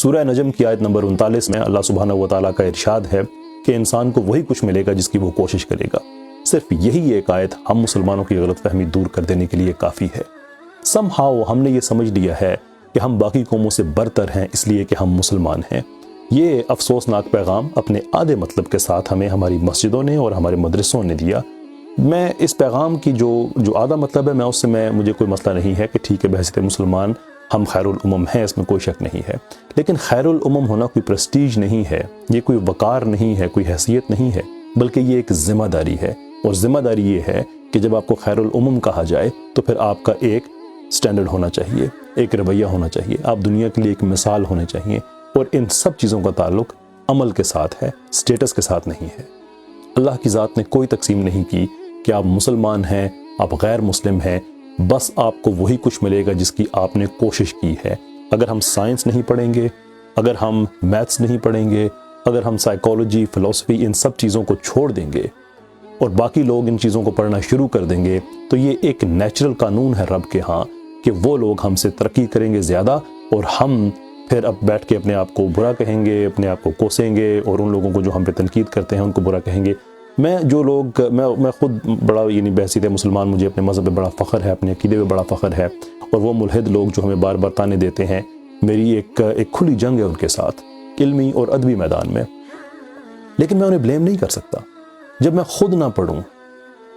سورہ نجم کی آیت نمبر 39 میں اللہ سبحانہ و تعالیٰ کا ارشاد ہے کہ انسان کو وہی کچھ ملے گا جس کی وہ کوشش کرے گا۔ صرف یہی ایک آیت ہم مسلمانوں کی غلط فہمی دور کر دینے کے لیے کافی ہے۔ سم ہاؤ ہم نے یہ سمجھ لیا ہے کہ ہم باقی قوموں سے برتر ہیں اس لیے کہ ہم مسلمان ہیں۔ یہ افسوسناک پیغام اپنے آدھے مطلب کے ساتھ ہمیں ہماری مسجدوں نے اور ہمارے مدرسوں نے دیا۔ میں اس پیغام کی جو آدھا مطلب ہے اس سے مجھے کوئی مسئلہ نہیں ہے کہ ٹھیک ہے بحیثیت مسلمان ہم خیر الامم ہیں، اس میں کوئی شک نہیں ہے، لیکن خیر الامم ہونا کوئی پریسٹیج نہیں ہے، یہ کوئی وقار نہیں ہے، کوئی حیثیت نہیں ہے، بلکہ یہ ایک ذمہ داری ہے۔ اور ذمہ داری یہ ہے کہ جب آپ کو خیر الامم کہا جائے تو پھر آپ کا ایک سٹینڈرڈ ہونا چاہیے، ایک رویہ ہونا چاہیے، آپ دنیا کے لیے ایک مثال ہونے چاہیے، اور ان سب چیزوں کا تعلق عمل کے ساتھ ہے، سٹیٹس کے ساتھ نہیں ہے۔ اللہ کی ذات نے کوئی تقسیم نہیں کی کہ آپ مسلمان ہیں، آپ غیر مسلم ہیں، بس آپ کو وہی کچھ ملے گا جس کی آپ نے کوشش کی ہے۔ اگر ہم سائنس نہیں پڑھیں گے، اگر ہم میتھس نہیں پڑھیں گے، اگر ہم سائیکالوجی، فلسفی ان سب چیزوں کو چھوڑ دیں گے اور باقی لوگ ان چیزوں کو پڑھنا شروع کر دیں گے تو یہ ایک نیچرل قانون ہے رب کے ہاں کہ وہ لوگ ہم سے ترقی کریں گے زیادہ، اور ہم پھر اب بیٹھ کے اپنے آپ کو برا کہیں گے، اپنے آپ کو کوسیں گے، اور ان لوگوں کو جو ہم پہ تنقید کرتے ہیں ان کو برا کہیں گے۔ میں خود بڑا بحیثیت مسلمان مجھے اپنے مذہب پہ بڑا فخر ہے، اپنے عقیدے پہ بڑا فخر ہے، اور وہ ملحد لوگ جو ہمیں بار بار تانے دیتے ہیں، میری ایک کھلی جنگ ہے ان کے ساتھ علمی اور ادبی میدان میں، لیکن میں انہیں بلیم نہیں کر سکتا۔ جب میں خود نہ پڑھوں،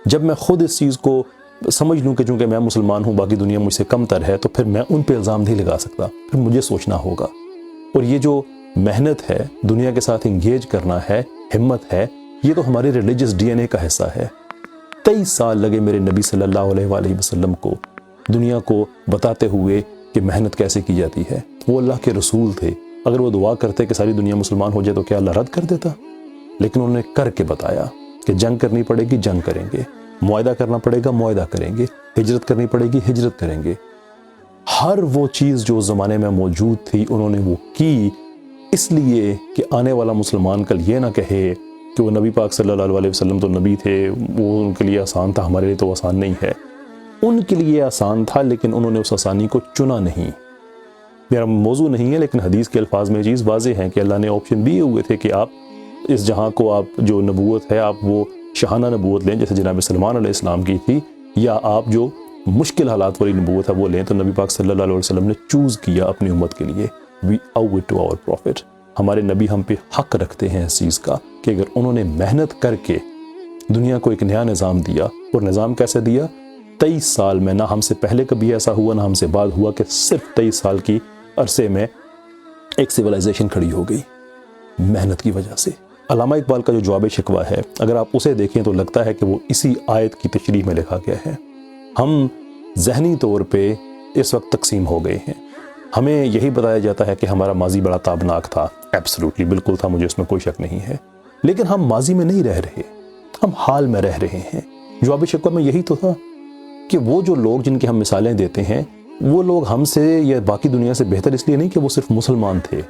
جب میں خود اس چیز کو سمجھ لوں کہ چونکہ میں مسلمان ہوں باقی دنیا مجھ سے کم تر ہے، تو پھر میں ان پہ الزام نہیں لگا سکتا، پھر مجھے سوچنا ہوگا۔ اور یہ جو محنت ہے، دنیا کے ساتھ انگیج کرنا ہے، ہمت ہے، یہ تو ہمارے ریلیجس ڈی این اے کا حصہ ہے۔ 23 سال لگے میرے نبی صلی اللہ علیہ وآلہ وسلم کو دنیا کو بتاتے ہوئے کہ محنت کیسے کی جاتی ہے۔ وہ اللہ کے رسول تھے، اگر وہ دعا کرتے کہ ساری دنیا مسلمان ہو جائے تو کیا اللہ رد کر دیتا؟ لیکن انہوں نے کر کے بتایا کہ جنگ کرنی پڑے گی، جنگ کریں گے، معاہدہ کرنا پڑے گا، معاہدہ کریں گے، ہجرت کرنی پڑے گی، ہجرت کریں گے۔ ہر وہ چیز جو اس زمانے میں موجود تھی انہوں نے وہ کی، اس لیے کہ آنے والا مسلمان کل یہ نہ کہے کہ وہ نبی پاک صلی اللہ علیہ وسلم تو نبی تھے، وہ ان کے لیے آسان تھا، ہمارے لیے تو آسان نہیں ہے۔ ان کے لیے آسان تھا لیکن انہوں نے اس آسانی کو چنا نہیں۔ میرا موضوع نہیں ہے لیکن حدیث کے الفاظ میں چیز واضح ہے کہ اللہ نے آپشن دیے ہوئے تھے کہ آپ اس جہاں کو، آپ جو نبوت ہے آپ وہ شاہانہ نبوت لیں جیسے جناب سلمان علیہ السلام کی تھی، یا آپ جو مشکل حالات والی نبوت ہے وہ لیں۔ تو نبی پاک صلی اللہ علیہ وسلم نے چوز کیا اپنی امت کے لیے، وی owe it to our prophet۔ ہمارے نبی ہم پہ حق رکھتے ہیں اس چیز کا کہ اگر انہوں نے محنت کر کے دنیا کو ایک نیا نظام دیا، اور نظام کیسے دیا؟ 23 سال میں، نہ ہم سے پہلے کبھی ایسا ہوا نہ ہم سے بعد ہوا کہ صرف 23 سال کی عرصے میں ایک سیولائزیشن کھڑی ہو گئی محنت کی وجہ سے۔ علامہ اقبال کا جو جواب شکوہ ہے اگر آپ اسے دیکھیں تو لگتا ہے کہ وہ اسی آیت کی تشریح میں لکھا گیا ہے۔ ہم ذہنی طور پہ اس وقت تقسیم ہو گئے ہیں، ہمیں یہی بتایا جاتا ہے کہ ہمارا ماضی بڑا تابناک تھا، ایبسلوٹلی بالکل تھا، مجھے اس میں کوئی شک نہیں ہے، لیکن ہم ماضی میں نہیں رہ رہے، ہم حال میں رہ رہے ہیں۔ جواب شکوہ میں یہی تو تھا کہ وہ جو لوگ جن کی ہم مثالیں دیتے ہیں وہ لوگ ہم سے یا باقی دنیا سے بہتر اس لیے نہیں کہ وہ صرف مسلمان تھے،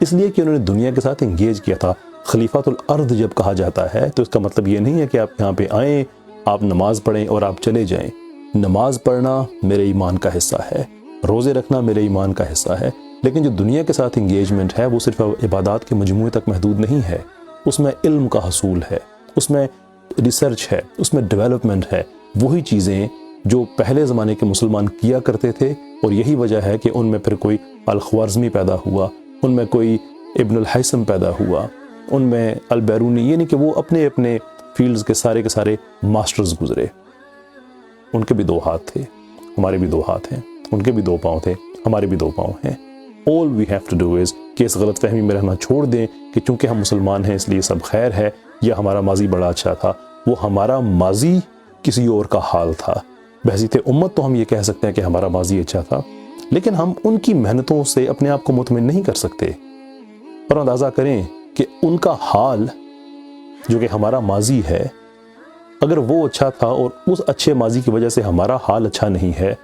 اس لیے کہ انہوں نے دنیا کے ساتھ انگیج کیا تھا۔ خلیفۃ الارض جب کہا جاتا ہے تو اس کا مطلب یہ نہیں ہے کہ آپ یہاں پہ آئیں، آپ نماز پڑھیں اور آپ چلے جائیں۔ نماز پڑھنا میرے ایمان کا حصہ ہے، روزے رکھنا میرے ایمان کا حصہ ہے، لیکن جو دنیا کے ساتھ انگیجمنٹ ہے وہ صرف عبادات کے مجموعے تک محدود نہیں ہے، اس میں علم کا حصول ہے، اس میں ریسرچ ہے، اس میں ڈیولپمنٹ ہے، وہی چیزیں جو پہلے زمانے کے مسلمان کیا کرتے تھے، اور یہی وجہ ہے کہ ان میں پھر کوئی الخوارزمی پیدا ہوا، ان میں کوئی ابن الحیثم پیدا ہوا، ان میں البیرونی، یعنی کہ وہ اپنے اپنے فیلڈز کے سارے ماسٹرز گزرے۔ ان کے بھی 2 ہاتھ تھے، ہمارے بھی 2 ہاتھ ہیں، ان کے بھی 2 پاؤں تھے، ہمارے بھی 2 پاؤں ہیں۔ all we have to do is کہ اس غلط فہمی میں رہنا چھوڑ دیں کہ چونکہ ہم مسلمان ہیں اس لیے سب خیر ہے، یا ہمارا ماضی بڑا اچھا تھا۔ وہ ہمارا ماضی کسی اور کا حال تھا۔ بحیثیت امت تو ہم یہ کہہ سکتے ہیں کہ ہمارا ماضی اچھا تھا، لیکن ہم ان کی محنتوں سے اپنے آپ کو مطمئن نہیں کر سکتے۔ اور اندازہ کریں کہ ان کا حال جو کہ ہمارا ماضی ہے، اگر وہ اچھا تھا اور اس اچھے ماضی کی وجہ سے ہمارا حال اچھا نہیں ہے،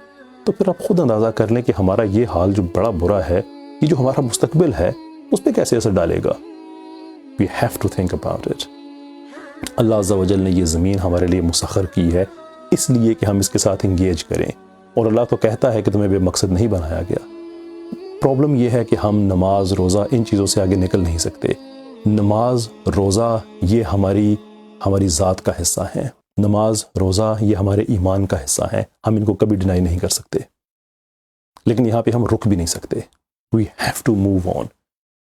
تو پھر آپ خود اندازہ کر لیں کہ ہمارا یہ حال جو بڑا برا ہے، یہ جو ہمارا مستقبل ہے اس پہ کیسے اثر ڈالے گا۔ We have to think about it۔ اللہ عز و جل نے یہ زمین ہمارے لیے مسخر کی ہے اس لیے کہ ہم اس کے ساتھ انگیج کریں، اور اللہ تو کہتا ہے کہ تمہیں بے مقصد نہیں بنایا گیا۔ پرابلم یہ ہے کہ ہم نماز روزہ ان چیزوں سے آگے نکل نہیں سکتے. نماز روزہ یہ ہماری ذات کا حصہ ہیں. نماز روزہ یہ ہمارے ایمان کا حصہ ہیں. ہم ان کو کبھی ڈینائی نہیں کر سکتے. لیکن یہاں پہ ہم رک بھی نہیں سکتے. We have to move on.